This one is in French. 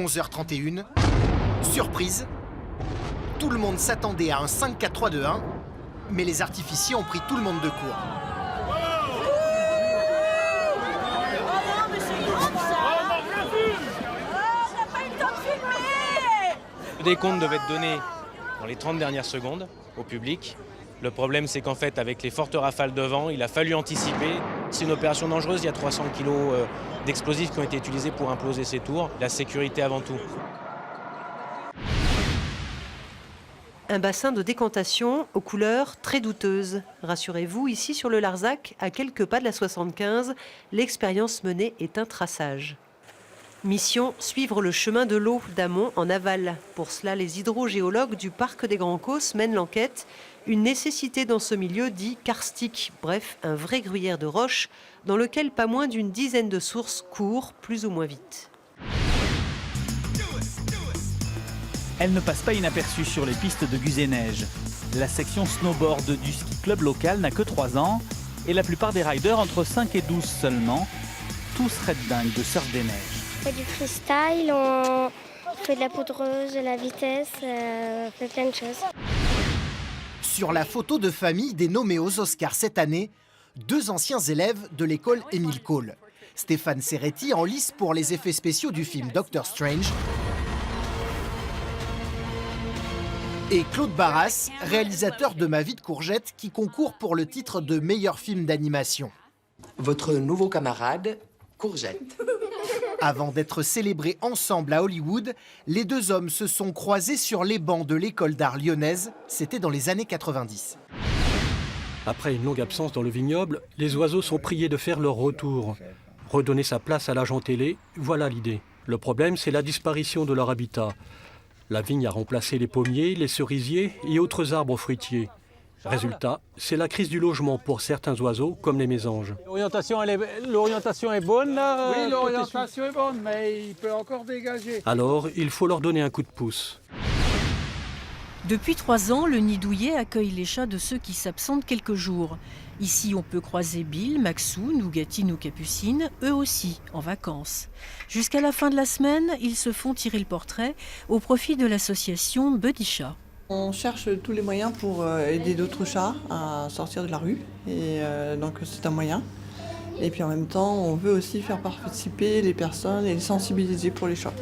11h31, surprise, tout le monde s'attendait à un 5-4-3-2-1, mais les artificiers ont pris tout le monde de court. Le décompte devait être donné dans les 30 dernières secondes au public. Le problème, c'est qu'en fait, avec les fortes rafales de vent, il a fallu anticiper. C'est une opération dangereuse, il y a 300 kg d'explosifs qui ont été utilisés pour imploser ces tours. La sécurité avant tout. Un bassin de décantation aux couleurs très douteuses. Rassurez-vous, ici sur le Larzac, à quelques pas de la 75, l'expérience menée est un traçage. Mission, suivre le chemin de l'eau d'amont en aval. Pour cela, les hydrogéologues du parc des Grands Causses mènent l'enquête. Une nécessité dans ce milieu dit karstique, bref, un vrai gruyère de roche dans lequel pas moins d'une dizaine de sources courent plus ou moins vite. Elle ne passe pas inaperçue sur les pistes de Guzet-Neige. La section snowboard du ski club local n'a que 3 ans et la plupart des riders entre 5 et 12 seulement, tous red dingues de surf des neiges. On fait du freestyle, on fait de la poudreuse, de la vitesse, on fait plein de choses. Sur la photo de famille des nommés aux Oscars cette année, 2 anciens élèves de l'école Émile Cole. Stéphane Serretti en lice pour les effets spéciaux du film Doctor Strange et Claude Barras, réalisateur de Ma vie de courgette, qui concourt pour le titre de meilleur film d'animation. Votre nouveau camarade, Courgette. Avant d'être célébrés ensemble à Hollywood, les 2 hommes se sont croisés sur les bancs de l'école d'art lyonnaise. C'était dans les années 90. Après une longue absence dans le vignoble, les oiseaux sont priés de faire leur retour. Redonner sa place à l'agent télé, voilà l'idée. Le problème, c'est la disparition de leur habitat. La vigne a remplacé les pommiers, les cerisiers et autres arbres fruitiers. Résultat, c'est la crise du logement pour certains oiseaux, comme les mésanges. L'orientation est bonne là. Oui, l'orientation est bonne, mais il peut encore dégager. Alors, il faut leur donner un coup de pouce. Depuis 3 ans, le nid douillet accueille les chats de ceux qui s'absentent quelques jours. Ici, on peut croiser Bill, Maxou, Nougatine ou Capucine, eux aussi, en vacances. Jusqu'à la fin de la semaine, ils se font tirer le portrait au profit de l'association Buddy Chat. On cherche tous les moyens pour aider d'autres chats à sortir de la rue, et donc c'est un moyen. Et puis en même temps, on veut aussi faire participer les personnes et les sensibiliser pour les chats.